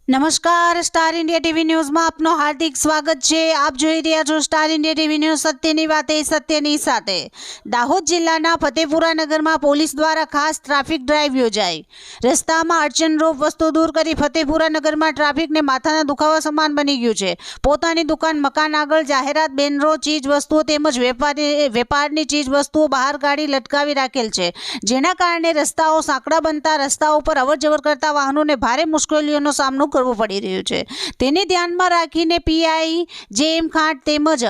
નમસ્કાર, star India TV ન્યૂઝમાં આપનું હાર્દિક સ્વાગત છે। આપ જોઈ રહ્યા છો સ્ટાર ઇન્ડિયા ટીવી ન્યૂઝ, સત્યની વાતે સત્યની સાથે। દાહોદ જિલ્લાના ફતેપુરા નગરમાં પોલીસ દ્વારા ખાસ ટ્રાફિક ડ્રાઈવ યોજાઈ। રસ્તામાં અડચણરૂપ વસ્તુ દૂર કરી ફતેપુરા નગરમાં ટ્રાફિકને માથાના દુખાવા સમાન બની ગયું છે। પોતાની દુકાન, મકાન આગળ જાહેરાત બેનરો, ચીજ વસ્તુઓ તેમજ વેપારની ચીજ વસ્તુઓ બહાર ગાડી લટકાવી રાખેલ છે, જેના કારણે રસ્તાઓ સાંકડા બનતા રસ્તાઓ પર અવરજવર કરતા વાહનોને ભારે મુશ્કેલીઓનો સામનો કરવો પડી રહ્યો છે। તેને ધ્યાનમાં રાખીને પીઆઈ જેએમ ખાંટ તેમજ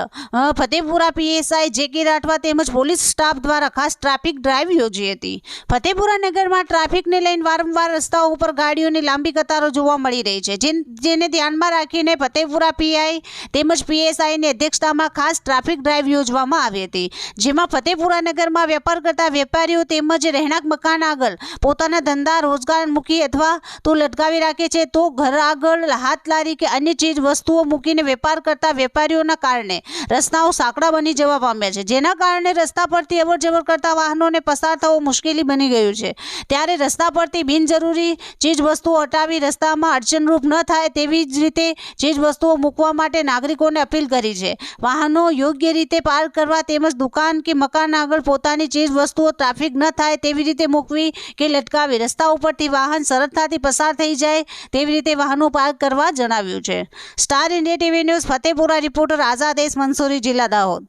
ફતેપુરા પીએસઆઈ જેકે રાઠવા તેમજ પોલીસ સ્ટાફ દ્વારા ખાસ ટ્રાફિક ડ્રાઈવ યોજી હતી। ફતેપુરા નગરમાં ટ્રાફિકને લઈને વારંવાર રસ્તાઓ ઉપર ગાડીઓની લાંબી કતારો જોવા મળી રહી છે, જેને ધ્યાનમાં રાખીને ફતેપુરા પીઆઈ તેમજ પીએસઆઈની અધ્યક્ષતામાં ખાસ ટ્રાફિક ડ્રાઈવ યોજવામાં આવી હતી, જેમાં ફતેપુરા નગરમાં વેપાર કરતા વેપારીઓ તેમજ રહેણાંક મકાન આગળ પોતાના ધંધા રોજગાર મૂકી અથવા તો લટકાવી રાખે છે, તો ઘર આગળ હાથ લારી કે અન્ય ચીજ વસ્તુઓ મૂકીને વેપાર કરતા વેપારીઓના કારણે રસ્તાઓ સાંકડા બની જવા પામ્યા છે, જેના કારણે રસ્તા પરથી અવરજવર કરતા વાહનોને પસાર થવું મુશ્કેલી બની ગયું છે। ત્યારે રસ્તા પરથી બિનજરૂરી ચીજ વસ્તુઓ હટાવી રસ્તામાં અડચણરૂપ ન થાય તેવી જ રીતે ચીજ વસ્તુઓ મૂકવા માટે નાગરિકોને અપીલ કરી છે। વાહનો યોગ્ય રીતે પાર્ક કરવા તેમજ દુકાન કે મકાન આગળ પોતાની ચીજ વસ્તુઓ ટ્રાફિક ન થાય તેવી રીતે મૂકવી કે લટકાવી રસ્તા ઉપરથી વાહન સરળતાથી પસાર થઈ જાય તેવી રીતે વાહનો પાર્ક કરવા જણાવ્યું છે। Star India TV news Fatepura reporter Azad Mansuri, જિલ્લા દાહોદ।